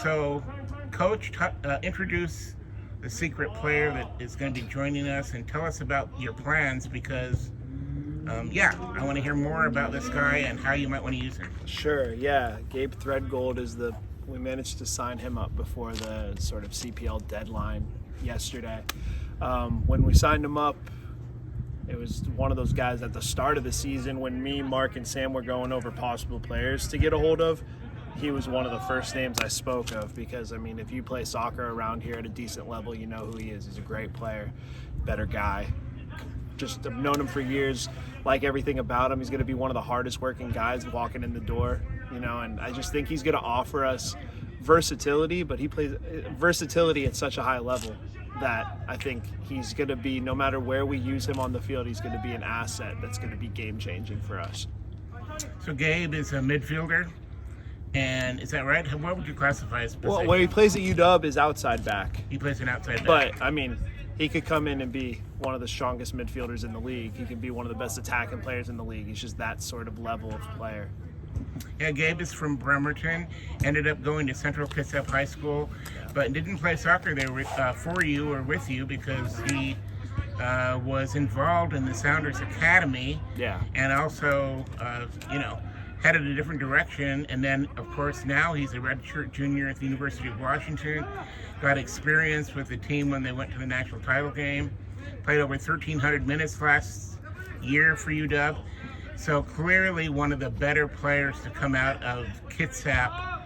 So, Coach, introduce the secret player that is going to be joining us and tell us about your plans because, I want to hear more about this guy and how you might want to use him. Sure, yeah. Gabe Threadgold we managed to sign him up before the sort of CPL deadline yesterday. When we signed him up, it was one of those guys at the start of the season when me, Mark, and Sam were going over possible players to get a hold of. He was one of the first names I spoke of because, I mean, if you play soccer around here at a decent level, you know who he is. He's a great player, better guy. Just I've known him for years, like everything about him. He's going to be one of the hardest working guys walking in the door, and I just think he's going to offer us versatility, but he plays versatility at such a high level that I think he's going to be, no matter where we use him on the field, he's going to be an asset that's going to be game-changing for us. So Gabe is a midfielder, and is that right? What would you classify as position? Well, where he plays at UW is outside back. He plays an outside back. But, I mean, he could come in and be one of the strongest midfielders in the league. He can be one of the best attacking players in the league. He's just that sort of level of player. Yeah, Gabe is from Bremerton, ended up going to Central Kitsap High School, but didn't play soccer there for you or with you because he was involved in the Sounders Academy. Yeah. And also, headed a different direction. And then, of course, now he's a redshirt junior at the University of Washington. Got experience with the team when they went to the national title game. Played over 1,300 minutes last year for UW. So clearly one of the better players to come out of Kitsap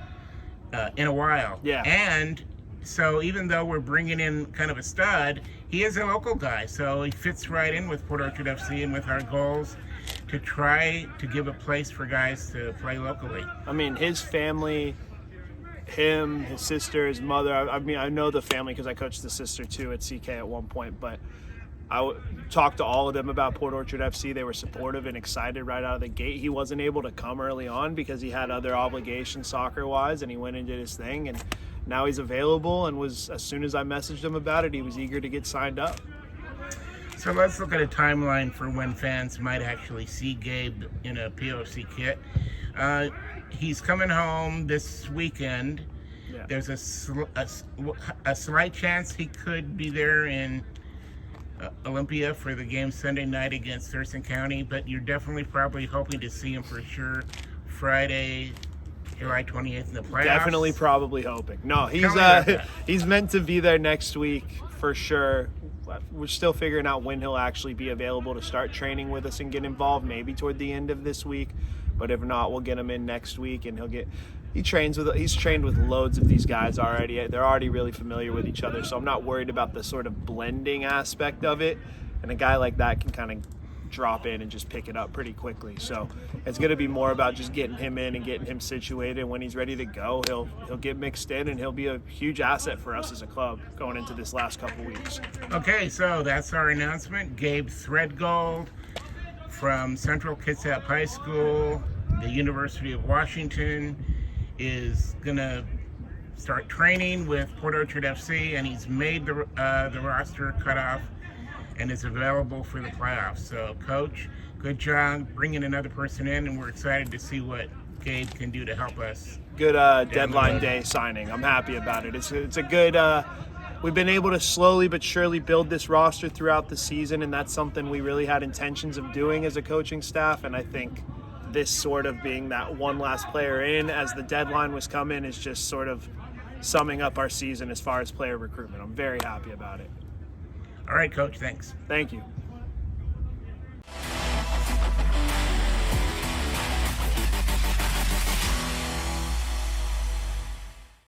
in a while. Yeah. And so even though we're bringing in kind of a stud, he is a local guy. So he fits right in with Port Orchard FC and with our goals to try to give a place for guys to play locally. I mean, his family, him, his sister, his mother, I know the family because I coached the sister too at CK at one point, but I talked to all of them about Port Orchard FC. They were supportive and excited right out of the gate. He wasn't able to come early on because he had other obligations soccer-wise, and he went and did his thing. And now he's available and as soon as I messaged him about it, he was eager to get signed up. So let's look at a timeline for when fans might actually see Gabe in a POFC kit. He's coming home this weekend. Yeah. There's a slight chance he could be there in Olympia for the game Sunday night against Thurston County, but you're definitely probably hoping to see him for sure Friday, July 28th in the playoffs. Definitely probably hoping. No, he's meant to be there next week for sure. We're still figuring out when he'll actually be available to start training with us and get involved, maybe toward the end of this week. But if not, we'll get him in next week, and he's trained with loads of these guys already. They're already really familiar with each other, so I'm not worried about the sort of blending aspect of it. And a guy like that can kind of drop in and just pick it up pretty quickly. So it's going to be more about just getting him in and getting him situated. And when he's ready to go, he'll get mixed in, and he'll be a huge asset for us as a club going into this last couple weeks. Okay, so that's our announcement. Gabe Threadgold from Central Kitsap High School, the University of Washington, is going to start training with Port Orchard FC, and he's made the roster cutoff and is available for the playoffs. So, Coach, good job bringing another person in, and we're excited to see what Gabe can do to help us. Good deadline day signing. I'm happy about it. It's a good we've been able to slowly but surely build this roster throughout the season, and that's something we really had intentions of doing as a coaching staff. And I think this sort of being that one last player in as the deadline was coming is just sort of summing up our season as far as player recruitment. I'm very happy about it. All right, Coach, thanks. Thank you.